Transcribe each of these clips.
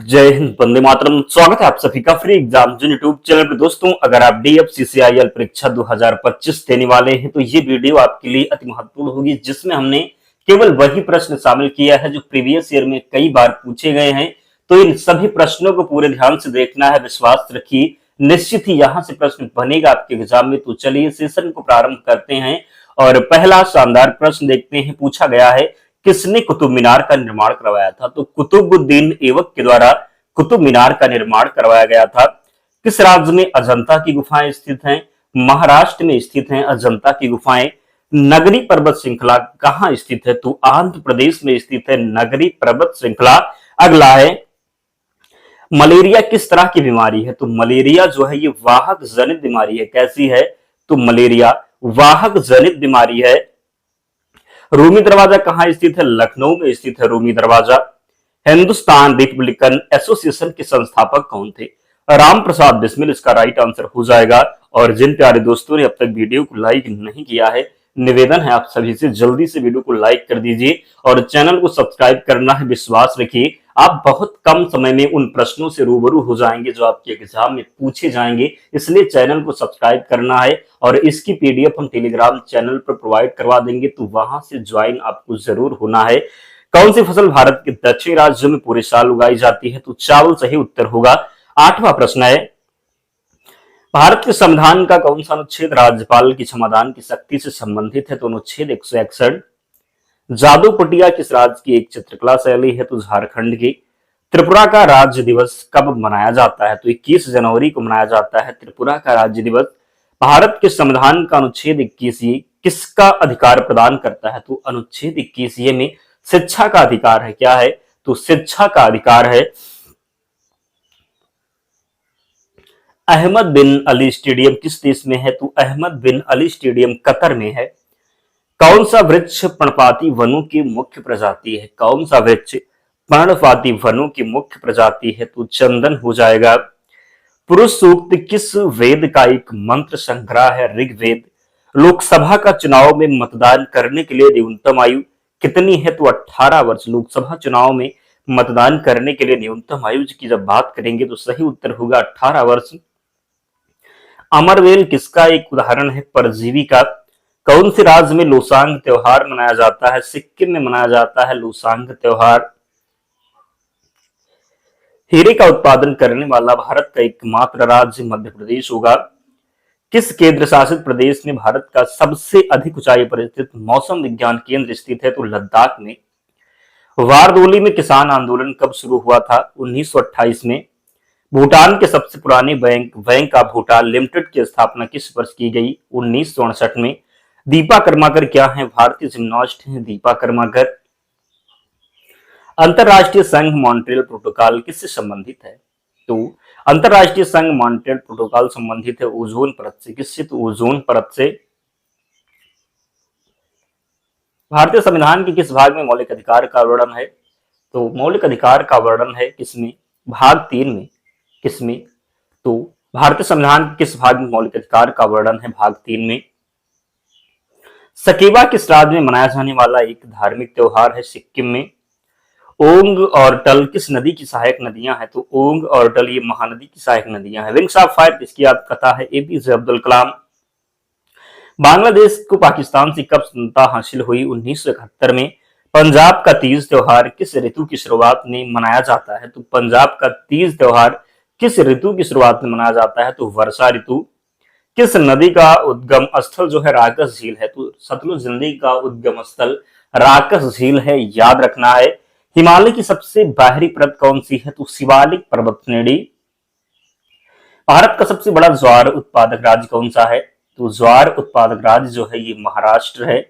जय हिंद, वंदे मातरम। स्वागत है आप सभी का फ्री एग्जाम जो यूट्यूब चैनल पर। दोस्तों, अगर आप DFCCIL परीक्षा 2025 देने वाले हैं तो ये वीडियो आपके लिए अति महत्वपूर्ण होगी, जिसमें हमने केवल वही प्रश्न शामिल किया है जो प्रीवियस ईयर में कई बार पूछे गए हैं। तो इन सभी प्रश्नों को पूरे ध्यान से देखना है, विश्वास रखिए, निश्चित ही यहाँ से प्रश्न बनेगा आपके एग्जाम में। तो चलिए सेशन को प्रारंभ करते हैं और पहला शानदार प्रश्न देखते हैं। पूछा गया है, किसने कुतुब मीनार का निर्माण करवाया था? तो कुतुबुद्दीन ऐबक के द्वारा कुतुब मीनार का निर्माण करवाया गया था। किस राज्य में अजंता की गुफाएं स्थित हैं? महाराष्ट्र में स्थित हैं अजंता की गुफाएं। नगरी पर्वत श्रृंखला कहाँ स्थित है? तो आंध्र प्रदेश में स्थित है नगरी पर्वत श्रृंखला। अगला है, मलेरिया किस तरह की बीमारी है? तो मलेरिया जो है ये वाहक जनित बीमारी है। कैसी है? तो मलेरिया वाहक जनित बीमारी है। रूमी दरवाजा कहाँ स्थित है? लखनऊ में स्थित है रूमी दरवाजा। हिंदुस्तान रिपब्लिकन एसोसिएशन के संस्थापक कौन थे? राम प्रसाद बिस्मिल इसका राइट आंसर हो जाएगा। और जिन प्यारे दोस्तों ने अब तक वीडियो को लाइक नहीं किया है, निवेदन है आप सभी से जल्दी से वीडियो को लाइक कर दीजिए और चैनल को सब्सक्राइब करना है। विश्वास रखिए, आप बहुत कम समय में उन प्रश्नों से रूबरू हो जाएंगे जो आपके एग्जाम में पूछे जाएंगे, इसलिए चैनल को सब्सक्राइब करना है। और इसकी PDF हम टेलीग्राम चैनल पर प्रोवाइड करवा देंगे, तो वहां से ज्वाइन आपको जरूर होना है। कौन सी फसल भारत के दक्षिणी राज्यों में पूरे साल उगाई जाती है? तो चावल सही उत्तर होगा। 8वां प्रश्न है, भारत के संविधान का कौन सा अनुच्छेद राज्यपाल की क्षमादान की शक्ति से संबंधित है? तो अनुच्छेद 161। जादू कुटिया किस राज्य की एक चित्रकला शैली है? तो झारखंड की। त्रिपुरा का राज्य दिवस कब मनाया जाता है? तो 21 जनवरी को मनाया जाता है त्रिपुरा का राज्य दिवस। भारत के संविधान का अनुच्छेद 21 किसका अधिकार प्रदान करता है? तो अनुच्छेद 21 में शिक्षा का अधिकार है। क्या है? तो शिक्षा का अधिकार है। अहमद बिन अली स्टेडियम किस देश में है? तो अहमद बिन अली स्टेडियम कतर में है। कौन सा वृक्ष पर्णपाती वनों की मुख्य प्रजाति है? कौन सा वृक्ष पर्णपाती वनों की मुख्य प्रजाति है? तो चंदन हो जाएगा। पुरुष सूक्त किस वेद का एक मंत्र संग्रह है? ऋग्वेद। लोकसभा का चुनाव में मतदान करने के लिए न्यूनतम आयु कितनी है? तो 18 वर्ष। लोकसभा चुनाव में मतदान करने के लिए न्यूनतम आयु की जब बात करेंगे तो सही उत्तर होगा 18 वर्ष। अमरवेल किसका एक उदाहरण है? परजीवी का। कौन से राज्य में लोसांग त्योहार मनाया जाता है? सिक्किम में मनाया जाता है लोसांग त्योहार। हीरे का उत्पादन करने वाला भारत का एकमात्र राज्य मध्य प्रदेश होगा। किस केंद्र शासित प्रदेश में भारत का सबसे अधिक ऊंचाई पर स्थित मौसम विज्ञान केंद्र स्थित है? तो लद्दाख में। वारदोली में किसान आंदोलन कब शुरू हुआ था? 1928 में। भूटान के सबसे पुराने बैंक ऑफ भूटान लिमिटेड की स्थापना किस वर्ष की गई? 1968 में। दीपा कर्माकर क्या है? भारतीय जिम्नास्ट हैं दीपा कर्माकर। अंतरराष्ट्रीय संघ मॉन्ट्रियल प्रोटोकॉल किससे संबंधित है? तो अंतरराष्ट्रीय संघ मॉन्ट्रियल प्रोटोकॉल संबंधित है ओजोन परत से। किससे? तो ओजोन परत से। भारतीय संविधान के किस भाग में मौलिक अधिकार का वर्णन है? तो मौलिक अधिकार का वर्णन है किसमें? भाग 3 में। किसमें? तो भारतीय संविधान के किस भाग में मौलिक अधिकार का वर्णन है? भाग 3 में। सकेवा किस राज्य में मनाया जाने वाला एक धार्मिक त्योहार है? सिक्किम में। ओंग और टल किस नदी की सहायक नदियां हैं? तो ओंग और टल ये महानदी की सहायक नदियां हैं। विंग्स ऑफ फायर किसकी याद कथा है? APJ अब्दुल कलाम। बांग्लादेश को पाकिस्तान से कब स्वतंत्रता हासिल हुई? 1971 में। पंजाब का तीज त्योहार किस ऋतु की शुरुआत में मनाया जाता है? तो पंजाब का तीज त्योहार किस ऋतु की शुरुआत में मनाया जाता है? तो वर्षा ऋतु। किस नदी का उद्गम स्थल जो है राकस झील है? तो सतलुज नदी का उद्गम स्थल राकस झील है, याद रखना है। हिमालय की सबसे बाहरी परत कौन सी है? तो शिवालिक पर्वत श्रेणी। भारत का सबसे बड़ा ज्वार उत्पादक राज्य कौन सा है? तो ज्वार उत्पादक राज्य जो है ये महाराष्ट्र है।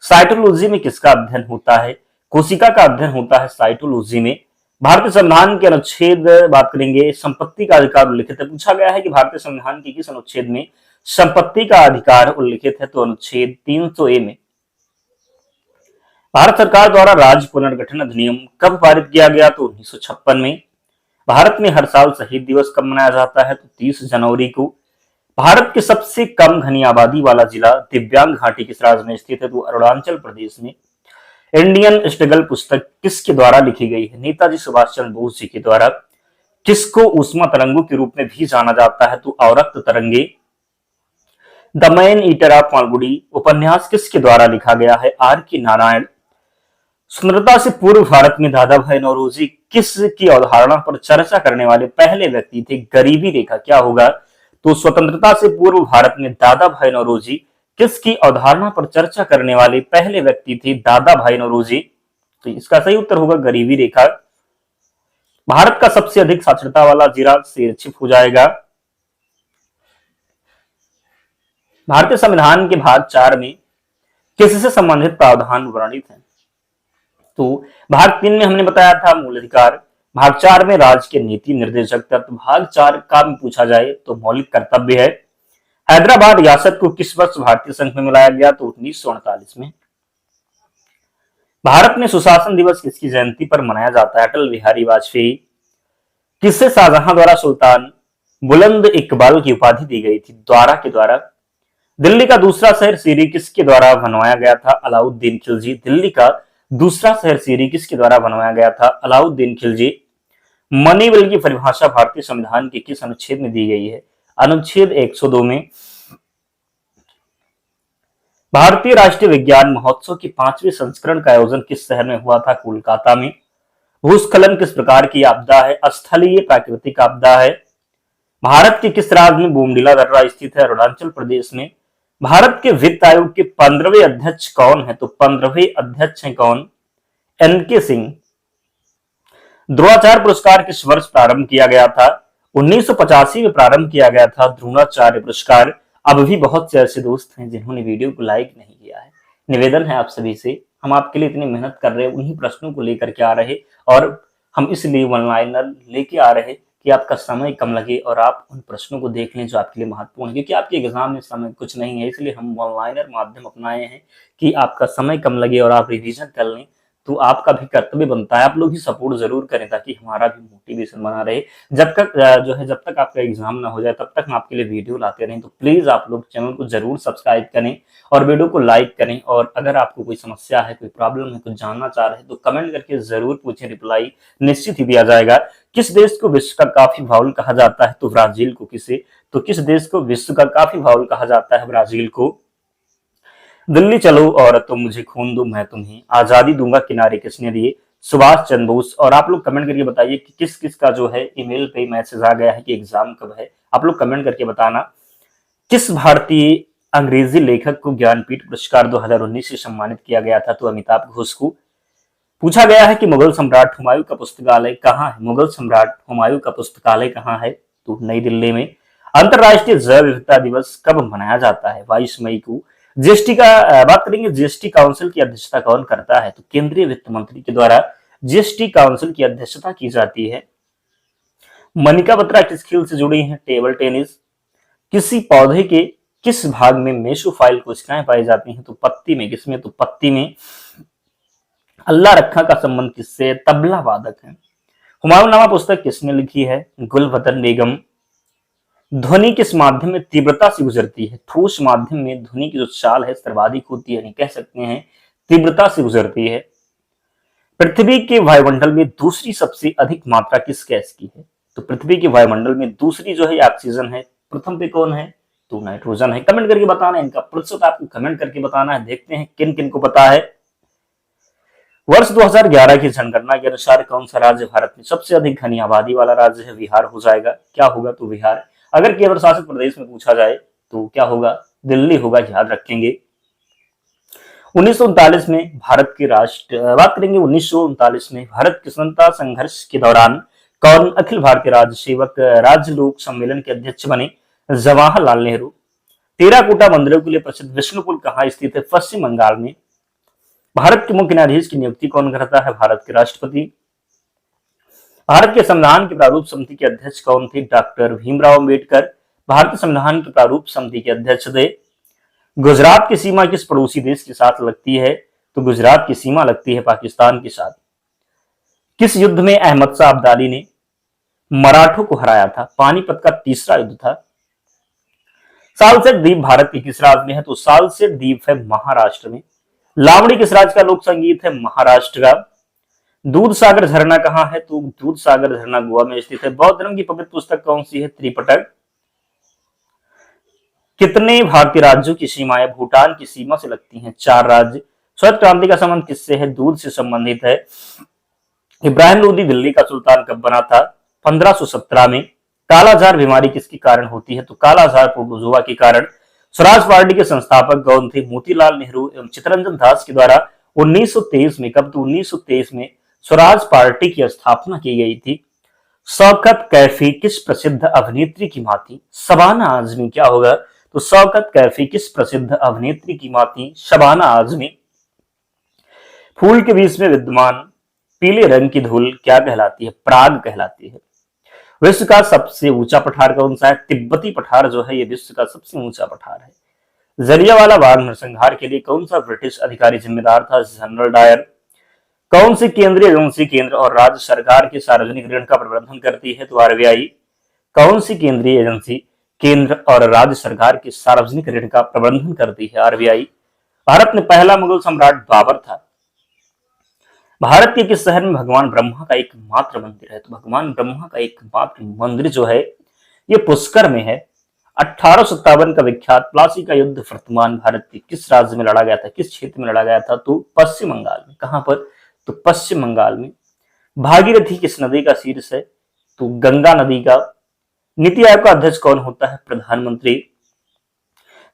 साइटोलॉजी में किसका अध्ययन होता है? कोशिका का अध्ययन होता है साइटोलॉजी में। भारतीय संविधान के अनुच्छेद बात करेंगे, संपत्ति का अधिकार उल्लिखित है। पूछा गया है कि भारतीय संविधान के किस अनुच्छेद में संपत्ति का अधिकार उल्लिखित है? तो अनुच्छेद 300A में। भारत सरकार द्वारा राज्य पुनर्गठन अधिनियम कब पारित किया गया? तो 1956 में। भारत में हर साल शहीद दिवस कब मनाया जाता है? तो 30 जनवरी को। भारत के सबसे कम घनी आबादी वाला जिला दिव्यांग घाटी किस राज्य में स्थित है? तो अरुणाचल प्रदेश में। इंडियन स्ट्रगल पुस्तक किसके द्वारा लिखी गई है? नेताजी सुभाष चंद्र बोस जी के द्वारा। किसको ऊष्मा तरंगों के रूप में भी जाना जाता है? तो अवरक्त तरंगे। The man eater of Malgudi उपन्यास किसके द्वारा लिखा गया है? आर के नारायण। स्वतंत्रता से पूर्व भारत में दादा भाई नौरोजी किस की अवधारणा पर चर्चा करने वाले पहले व्यक्ति थे? गरीबी रेखा। क्या होगा? तो स्वतंत्रता से पूर्व भारत में दादा भाई नौरोजी किसकी अवधारणा पर चर्चा करने वाले पहले व्यक्ति थे? दादा भाई नौरोजी। तो इसका सही उत्तर होगा गरीबी रेखा। भारत का सबसे अधिक साक्षरता वाला जिला शेरछिप हो जाएगा। भारतीय संविधान के भाग 4 में किससे संबंधित प्रावधान वर्णित है? तो भाग 3 में हमने बताया था मूल अधिकार, भाग 4 में राज्य के नीति निर्देशक तत्व, भाग 4 का भी पूछा जाए तो मौलिक कर्तव्य है। हैदराबाद रियासत को किस वर्ष भारतीय संघ में मिलाया गया? तो 1948 में। भारत में सुशासन दिवस किसकी जयंती पर मनाया जाता है? अटल बिहारी वाजपेयी। किससे शाहजहां द्वारा सुल्तान बुलंद इकबाल की उपाधि दी गई थी? द्वारा के द्वारा। दिल्ली का दूसरा शहर सीरी किसके द्वारा बनवाया गया था? अलाउद्दीन खिलजी। दिल्ली का दूसरा शहर सीरी किसके द्वारा बनवाया गया था? अलाउद्दीन खिलजी। मनी बल की परिभाषा भारतीय संविधान के किस अनुच्छेद में दी गई है? अनुच्छेद 102 में। भारतीय राष्ट्रीय विज्ञान महोत्सव के 5वें संस्करण का आयोजन किस शहर में हुआ था? कोलकाता में। भूस्खलन किस प्रकार की आपदा है? स्थलीय प्राकृतिक आपदा है। भारत के किस राज्य में बोमडिला दर्रा स्थित है? अरुणाचल प्रदेश में। भारत के वित्त आयोग के 15वें अध्यक्ष कौन है? तो 15वें अध्यक्ष हैं कौन? एनके सिंह। द्रोणाचार्य पुरस्कार किस वर्ष प्रारंभ किया गया था? 1985 में प्रारंभ किया गया था द्रोणाचार्य पुरस्कार। अब भी बहुत से ऐसे दोस्त हैं जिन्होंने वीडियो को लाइक नहीं किया है। निवेदन है आप सभी से, हम आपके लिए इतनी मेहनत कर रहे हैं, उन्हीं प्रश्नों को लेकर के आ रहे, और हम इसलिए वन लाइनर लेके आ रहे कि आपका समय कम लगे और आप उन प्रश्नों को देख लें जो आपके लिए महत्वपूर्ण है, क्योंकि आपके एग्जाम में समय कुछ नहीं है। इसलिए हम वन लाइनर माध्यम अपनाए हैं कि आपका समय कम लगे और आप रिवीजन कर लें। तो आपका भी कर्तव्य बनता है, आप लोग भी सपोर्ट जरूर करें ताकि हमारा भी मोटिवेशन बना रहे। जब तक आपका एग्जाम ना हो जाए तब तक हम आपके लिए वीडियो लाते रहें। तो प्लीज आप लोग चैनल को जरूर सब्सक्राइब करें और वीडियो को लाइक करें। और अगर आपको कोई समस्या है, कोई प्रॉब्लम है, कुछ जानना चाह रहे हैं तो कमेंट करके जरूर पूछें, रिप्लाई निश्चित ही दिया जाएगा। किस देश को विश्व का कॉफी बाउल कहा जाता है? तो ब्राजील को। किसे? तो किस देश को विश्व का कॉफी बाउल कहा जाता है? ब्राजील को। दिल्ली चलो और तुम मुझे खून दो मैं तुम्हें आजादी दूंगा किनारे किसने दिए? सुभाष चंद्र बोस। और आप लोग कमेंट करके बताइए कि किस किस का जो है ईमेल पे मैसेज आ गया है कि एग्जाम कब है। आप लोग कमेंट करके बताना। किस भारतीय अंग्रेजी लेखक को ज्ञानपीठ पुरस्कार 2019 से सम्मानित किया गया था? तो अमिताभ घोष को। पूछा गया है कि मुगल सम्राट हुमायूं का पुस्तकालय कहाँ है? मुगल सम्राट हुमायूं का पुस्तकालय कहाँ है? तो नई दिल्ली में। अंतरराष्ट्रीय जैव विविधता दिवस कब मनाया जाता है? 22 मई को। जीएसटी का बात करेंगे, जीएसटी काउंसिल की अध्यक्षता कौन करता है? तो केंद्रीय वित्त मंत्री के द्वारा जीएसटी काउंसिल की अध्यक्षता की जाती है। मनिका बत्रा किस खेल से जुड़ी हैं? Table tennis. किसी पौधे के किस भाग में मेसोफाइल कोशिकाएं पाई जाती हैं? तो पत्ती में। किसमें? तो पत्ती में। अल्लाह रखा का संबंध किससे? तबला वादक है। हुमायूंनामा पुस्तक किसने लिखी है? गुलबदन बेगम। ध्वनि किस माध्यम में तीव्रता से गुजरती है? ठोस माध्यम में ध्वनि की जो चाल है सर्वाधिक होती है, कह सकते हैं तीव्रता से गुजरती है। पृथ्वी के वायुमंडल में दूसरी सबसे अधिक मात्रा किस गैस की है? तो पृथ्वी के वायुमंडल में दूसरी जो है ऑक्सीजन है। प्रथम पे कौन है? तो नाइट्रोजन है। कमेंट करके बताना है, इनका प्रतिशत आपको कमेंट करके बताना है। देखते हैं किन किन को पता है। वर्ष 2011 की जनगणना के अनुसार कौन सा राज्य भारत में सबसे अधिक घनी आबादी वाला राज्य है? बिहार हो जाएगा। क्या होगा? तो बिहार। अगर केंद्र शासित प्रदेश में पूछा जाए तो क्या होगा? दिल्ली होगा, याद रखेंगे। 1939 में भारत के राष्ट्र बात करेंगे। 1939 में भारत के स्वतंत्रता संघर्ष के दौरान कौन अखिल भारतीय राज्य सेवक राज्य लोक सम्मेलन के अध्यक्ष बने? जवाहरलाल नेहरू। टेराकोटा मंदिरों के लिए प्रसिद्ध विष्णुपुर कहाँ स्थित है? पश्चिम बंगाल में। भारत के मुख्य न्यायाधीश की नियुक्ति कौन करता है? भारत के राष्ट्रपति। भारत के संविधान की प्रारूप समिति के अध्यक्ष कौन थे? डॉक्टर भीमराव अम्बेडकर भारतीय संविधान की प्रारूप समिति के अध्यक्ष थे। गुजरात की सीमा किस पड़ोसी देश के साथ लगती है? तो गुजरात की सीमा लगती है पाकिस्तान के साथ। किस युद्ध में अहमद शाह अब्दाली ने मराठों को हराया था? पानीपत का तीसरा युद्ध था। सालसेट द्वीप भारत के किस राज्य में है? तो सालसेट द्वीप है महाराष्ट्र में। लावणी किस राज्य का लोक संगीत है? महाराष्ट्र का। दूध सागर झरना कहाँ है? तो दूध सागर झरना गोवा में स्थित है। बौद्ध धर्म की पवित्र पुस्तक कौन सी है? त्रिपिटक। कितने भारतीय राज्यों की सीमाएं भूटान की सीमा से लगती हैं? 4 राज्य। श्वेत क्रांति का संबंध किससे है? दूध से संबंधित है। इब्राहिम लोदी दिल्ली का सुल्तान कब बना था? 1517 में। कालाजार बीमारी किसके कारण होती है? तो कालाजार प्रोटोजोआ के कारण। स्वराज पार्टी के संस्थापक कौन थे? मोतीलाल नेहरू एवं चित्तरंजन दास के द्वारा 1923 में। कब? तो 1923 में स्वराज पार्टी की स्थापना की गई थी। शौकत कैफी किस प्रसिद्ध अभिनेत्री की मां थी? शबाना आजमी। क्या होगा? तो शौकत कैफी किस प्रसिद्ध अभिनेत्री की मां थी? शबाना आजमी। फूल के बीच में विद्यमान पीले रंग की धूल क्या कहलाती है? पराग कहलाती है। विश्व का सबसे ऊंचा पठार कौन सा है? तिब्बती पठार जो है ये विश्व का सबसे ऊंचा पठार है। जलियांवाला बाग नरसंहार के लिए कौन सा ब्रिटिश अधिकारी जिम्मेदार था? General Dyer. कौन सी केंद्रीय एजेंसी केंद्र और राज्य सरकार के सार्वजनिक ऋण का प्रबंधन करती है? तो आरबीआई। कौन सी केंद्रीय एजेंसी केंद्र और राज्य सरकार के सार्वजनिक ऋण का प्रबंधन करती है? आरबीआई। भारत में पहला मुगल सम्राट बाबर था। भारत के किस शहर में भगवान ब्रह्मा का एकमात्र मंदिर है? तो भगवान ब्रह्मा का एकमात्र मंदिर जो है ये पुष्कर में है। 1857 का विख्यात प्लासी का युद्ध वर्तमान भारत के किस राज्य में लड़ा गया था? किस क्षेत्र में लड़ा गया था? तो पश्चिम बंगाल में। कहां पर? तो पश्चिम बंगाल में। भागीरथी किस नदी का शीर्ष है? तो गंगा नदी का। नीति आयोग का अध्यक्ष कौन होता है? प्रधानमंत्री।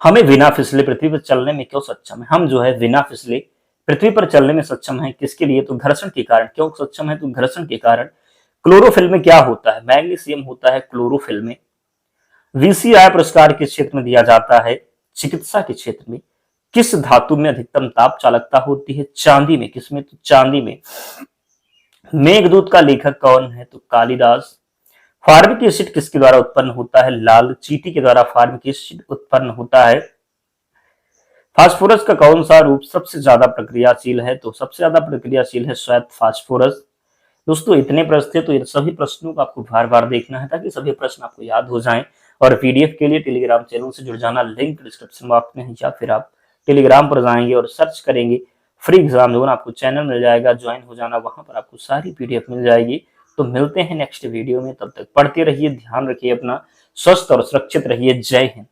हमें बिना फिसले पृथ्वी पर चलने में क्यों सक्षम है? हम जो है बिना फिसले पृथ्वी पर चलने में सक्षम है। किसके लिए? तो घर्षण के कारण। क्यों सक्षम है? तो घर्षण के कारण। क्लोरोफिल में क्या होता है? मैग्नीशियम होता है क्लोरोफिल में। वीसीआई पुरस्कार किस क्षेत्र में दिया जाता है? चिकित्सा के क्षेत्र में। किस धातु में अधिकतम ताप चालकता होती है? चांदी में। किसमें? तो चांदी में। मेघदूत का लेखक कौन है? तो कालिदास। फार्मिक एसिड किसके द्वारा उत्पन्न होता है? लाल चींटी के द्वारा फार्मिक एसिड उत्पन्न होता है। फास्फोरस का कौन सा रूप सबसे ज्यादा प्रक्रियाशील है? तो सबसे ज्यादा प्रक्रियाशील है श्वेत फास्फोरस। दोस्तों इतने प्रश्न थे, तो ये सभी प्रश्नों को आपको बार बार देखना है ताकि सभी प्रश्न आपको याद हो जाएं। और पीडीएफ के लिए टेलीग्राम चैनल से जुड़ जाना, लिंक डिस्क्रिप्शन बॉक्स में है, या फिर आप टेलीग्राम पर जाएंगे और सर्च करेंगे फ्री एग्जाम जोन, आपको चैनल मिल जाएगा, ज्वाइन हो जाना, वहां पर आपको सारी पीडीएफ मिल जाएगी। तो मिलते हैं नेक्स्ट वीडियो में, तब तक पढ़ते रहिए, ध्यान रखिए अपना, स्वस्थ और सुरक्षित रहिए। जय हिंद।